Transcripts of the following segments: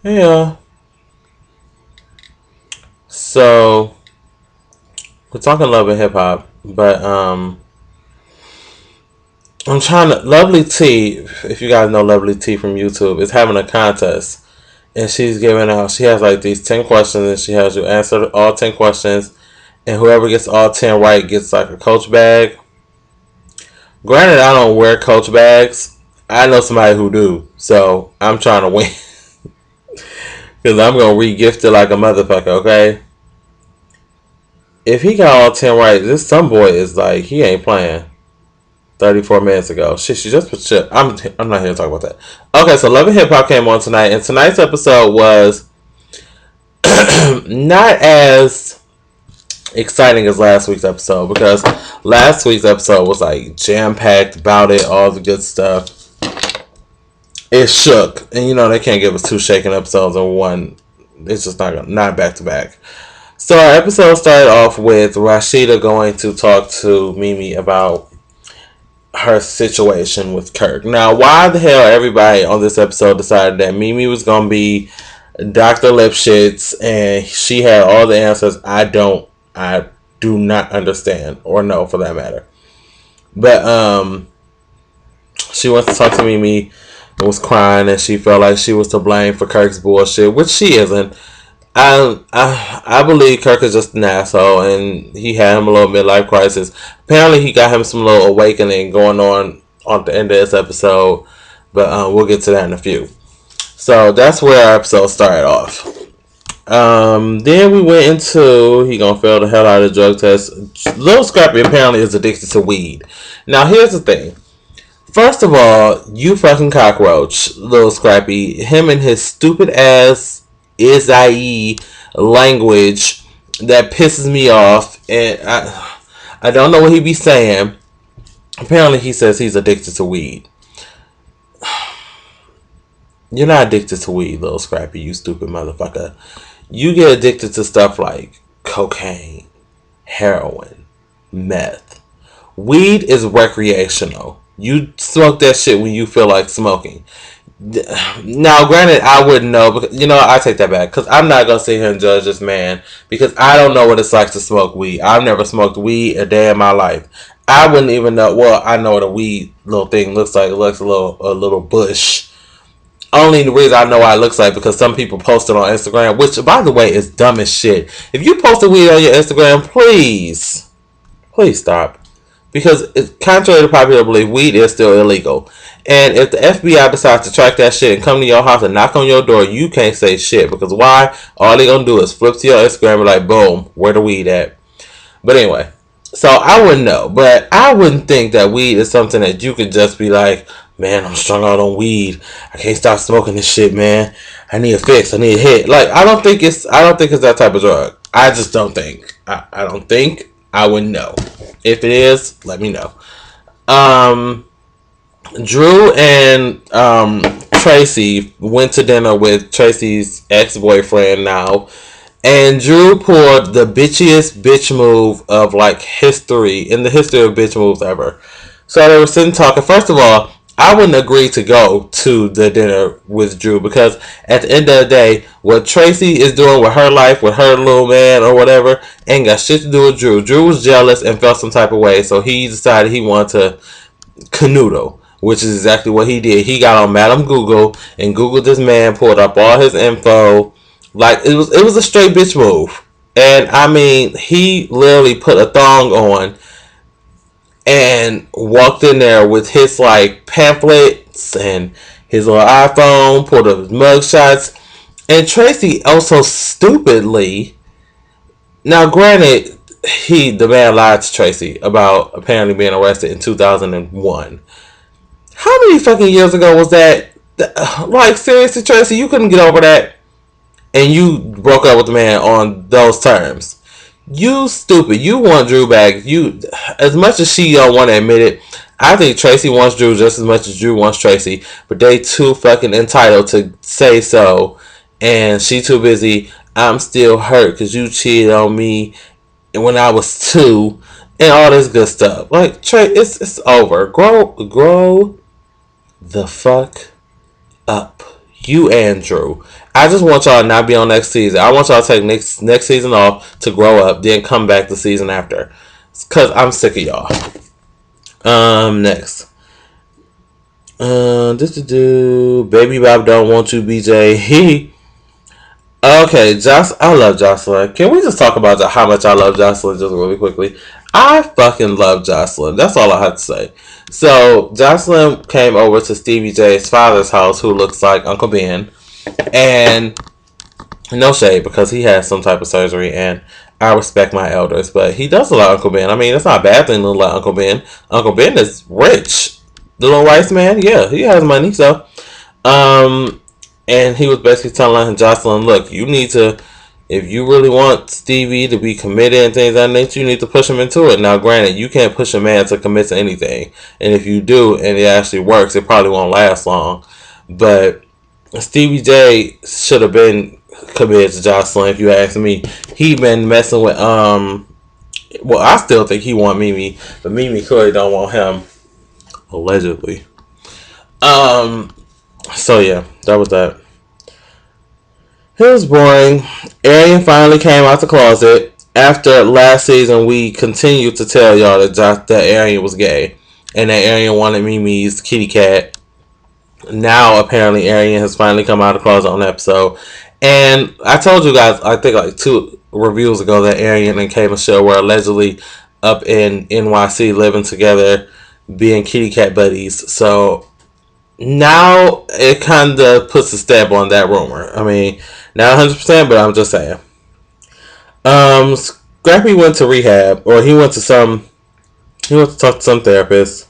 Yeah. So we're talking love and hip hop, but I'm trying to. Lovely T, if you guys know Lovely T from YouTube, is having a contest, and she's giving out. She has like these 10 questions, and she has you answer all 10 questions, and whoever gets all 10 right gets like a Coach bag. Granted, I don't wear Coach bags. I know somebody who do, so I'm trying to win because I'm gonna re-gift it like a motherfucker. Okay, if he got all 10 right, this some boy is like he ain't playing. 34 minutes ago. Shit, she just put shit. I'm not here to talk about that. Okay, so Love and Hip Hop came on tonight, and tonight's episode was not as exciting as last week's episode because last week's episode was like jam packed about it, all the good stuff. It shook, and you know they can't give us two shaking episodes in one. It's just not back to back. So our episode started off with Rashida going to talk to Mimi about her situation with Kirk. Now, why the hell everybody on this episode decided that Mimi was gonna be Dr. Lipschitz and she had all the answers? I do not understand or know for that matter. But she wants to talk to Mimi and was crying and she felt like she was to blame for Kirk's bullshit, which she isn't. I believe Kirk is just an asshole, and he had him a little midlife crisis. Apparently, he got him some little awakening going on the end of this episode, but we'll get to that in a few. So that's where our episode started off. Then we went into he gonna fail the hell out of the drug test. Little Scrappy apparently is addicted to weed. Now here's the thing. First of all, you fucking cockroach, Little Scrappy. Him and his stupid ass is-I-E language that pisses me off, and I don't know what he be saying. Apparently he says he's addicted to weed. You're not addicted to weed, Little Scrappy, you stupid motherfucker. You get addicted to stuff like cocaine, heroin, meth. Weed is recreational. You smoke that shit when you feel like smoking. Now, granted, I wouldn't know, because, I take that back, because I'm not going to sit here and judge this man, because I don't know what it's like to smoke weed. I've never smoked weed a day in my life. I wouldn't even know, well, I know what a weed little thing looks like. It looks a little bush. Only the reason I know what it looks like, because some people post it on Instagram, which, by the way, is dumb as shit. If you post a weed on your Instagram, please stop. Because, contrary to popular belief, weed is still illegal. And if the FBI decides to track that shit and come to your house and knock on your door, you can't say shit. Because why? All they gonna do is flip to your Instagram and be like, boom, where the weed at? But anyway, so I wouldn't know. But I wouldn't think that weed is something that you could just be like, man, I'm strung out on weed. I can't stop smoking this shit, man. I need a fix. I need a hit. Like, I don't think it's that type of drug. I just don't think. I don't think. I wouldn't know. If it is, let me know. Drew and Tracy went to dinner with Tracy's ex-boyfriend now, and Drew pulled the bitchiest bitch move of like history, in the history of bitch moves ever. So they were sitting talking. First of all, I wouldn't agree to go to the dinner with Drew, because at the end of the day, what Tracy is doing with her life, with her little man or whatever, ain't got shit to do with Drew. Drew was jealous and felt some type of way, so he decided he wanted to canoodle, which is exactly what he did. He got on Madam Google and Googled this man, pulled up all his info. Like, it was a straight bitch move. And I mean, he literally put a thong on and walked in there with his like pamphlets and his little iPhone, pulled up his mugshots. And Tracy also stupidly, now granted, the man lied to Tracy about apparently being arrested in 2001. How many fucking years ago was that? Like, seriously, Tracy, you couldn't get over that? And you broke up with the man on those terms. You stupid. You want Drew back. You, as much as she don't want to admit it, I think Tracy wants Drew just as much as Drew wants Tracy. But they too fucking entitled to say so. And she too busy. I'm still hurt because you cheated on me when I was 2. And all this good stuff. Like, Trey, it's over. Grow the fuck up. You and Drew. I just want y'all to not be on next season. I want y'all to take next season off to grow up, then come back the season after. Cause I'm sick of y'all. Next. Baby Bob don't want you, BJ. Okay, I love Jocelyn. Can we just talk about how much I love Jocelyn just really quickly? I fucking love Jocelyn. That's all I have to say. So, Jocelyn came over to Stevie J's father's house, who looks like Uncle Ben. And no shade, because he has some type of surgery, and I respect my elders, but he does look like Uncle Ben. I mean, it's not a bad thing to look like Uncle Ben. Uncle Ben is rich. The little rice man, yeah, he has money, so. And he was basically telling Jocelyn, look, you need to, if you really want Stevie to be committed and things like that, you need to push him into it. Now, granted, you can't push a man to commit to anything. And if you do, and it actually works, it probably won't last long. But Stevie J should have been committed to Jocelyn, if you ask me. He been messing with, well, I still think he want Mimi, but Mimi clearly don't want him. Allegedly. So yeah, that was that. It was boring. Arian finally came out the closet. After last season, we continued to tell y'all that Arian was gay. And that Arian wanted Mimi's kitty cat. Now, apparently, Arian has finally come out of the closet on the episode. And I told you guys, I think like 2 reviews ago, that Arian and K. Michelle were allegedly up in NYC living together, being kitty cat buddies. So now it kind of puts a stamp on that rumor. I mean, not 100%, but I'm just saying. Scrappy went to rehab, or he went to talk to some therapist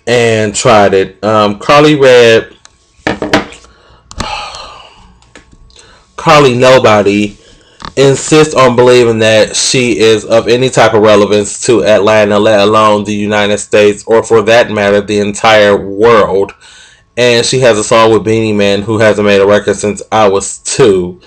and tried it. Carly Nobody insists on believing that she is of any type of relevance to Atlanta, let alone the United States, or for that matter, the entire world. And she has a song with Beanie Man, who hasn't made a record since I was 2.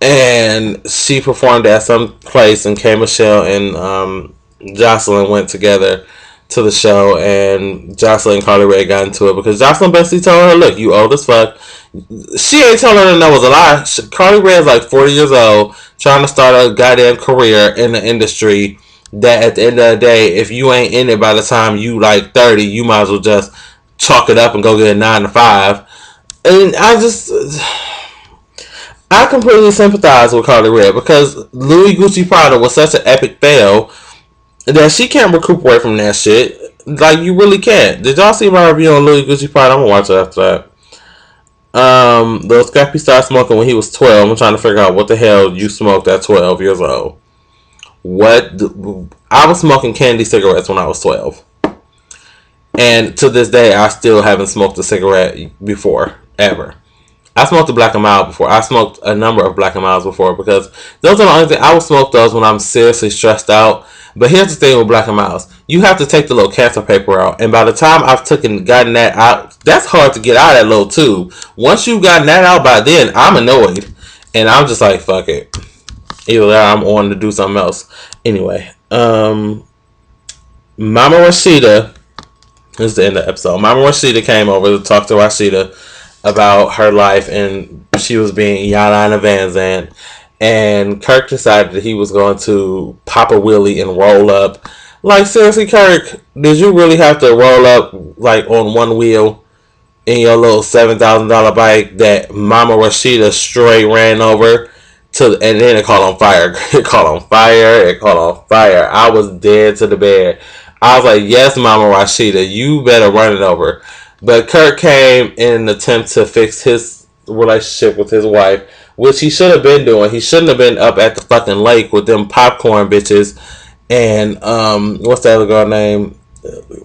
And she performed at some place, and K. Michelle and Jocelyn went together to the show, and Jocelyn and Carly Rae got into it because Jocelyn basically told her, look, you old as fuck. She ain't telling her that was a lie. Carly Rae is like 40 years old, trying to start a goddamn career in the industry that at the end of the day, if you ain't in it by the time you like 30, you might as well just chalk it up and go get a 9 to 5. And I completely sympathize with Carly Rae because Louis Gucci Prada was such an epic fail that she can't recuperate from that shit. Like, you really can't. Did y'all see my review on Louis Gucci Prada? I'm gonna watch it after that. The Scrappy started smoking when he was 12. I'm trying to figure out what the hell you smoked at 12 years old. I was smoking candy cigarettes when I was 12. And to this day, I still haven't smoked a cigarette before, ever. I smoked a Black and Mild before. I smoked a number of Black and Milds before because those are the only things. I would smoke those when I'm seriously stressed out. But here's the thing with Black and Milds. You have to take the little cancer paper out. And by the time I've gotten that out, that's hard to get out of that little tube. Once you've gotten that out by then, I'm annoyed. And I'm just like, fuck it. Either that or I'm on to do something else. Anyway. Mama Rashida. This is the end of the episode. Mama Rashida came over to talk to Rashida about her life. And she was being Yana Van Zandt. And Kirk decided that he was going to pop a wheelie and roll up. Like, seriously, Kirk, did you really have to roll up, like, on one wheel in your little $7,000 bike that Mama Rashida straight ran over to, and then it caught on fire. It caught on fire. I was dead to the bed. I was like, yes, Mama Rashida, you better run it over. But Kirk came in an attempt to fix his relationship with his wife, which he should have been doing. He shouldn't have been up at the fucking lake with them popcorn bitches and what's the other girl name?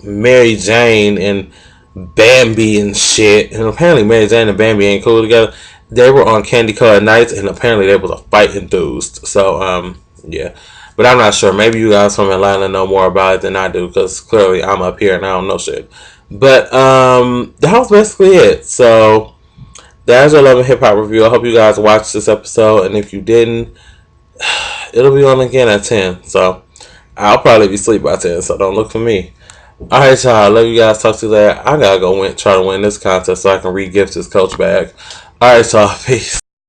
Mary Jane and Bambi and shit. And apparently Mary Jane and Bambi ain't cool together. They were on Candy Colored Nights, and apparently there was a fight enthused. So yeah, but I'm not sure. Maybe you guys from Atlanta know more about it than I do, because clearly I'm up here and I don't know shit. But that was basically it. So that's your Love and Hip Hop review. I hope you guys watched this episode, and if you didn't, it'll be on again at 10. So I'll probably be asleep by 10, so don't look for me. All right, y'all. Love you guys. Talk to you later. I gotta go try to win this contest so I can re-gift this coach bag. All right, y'all. Peace.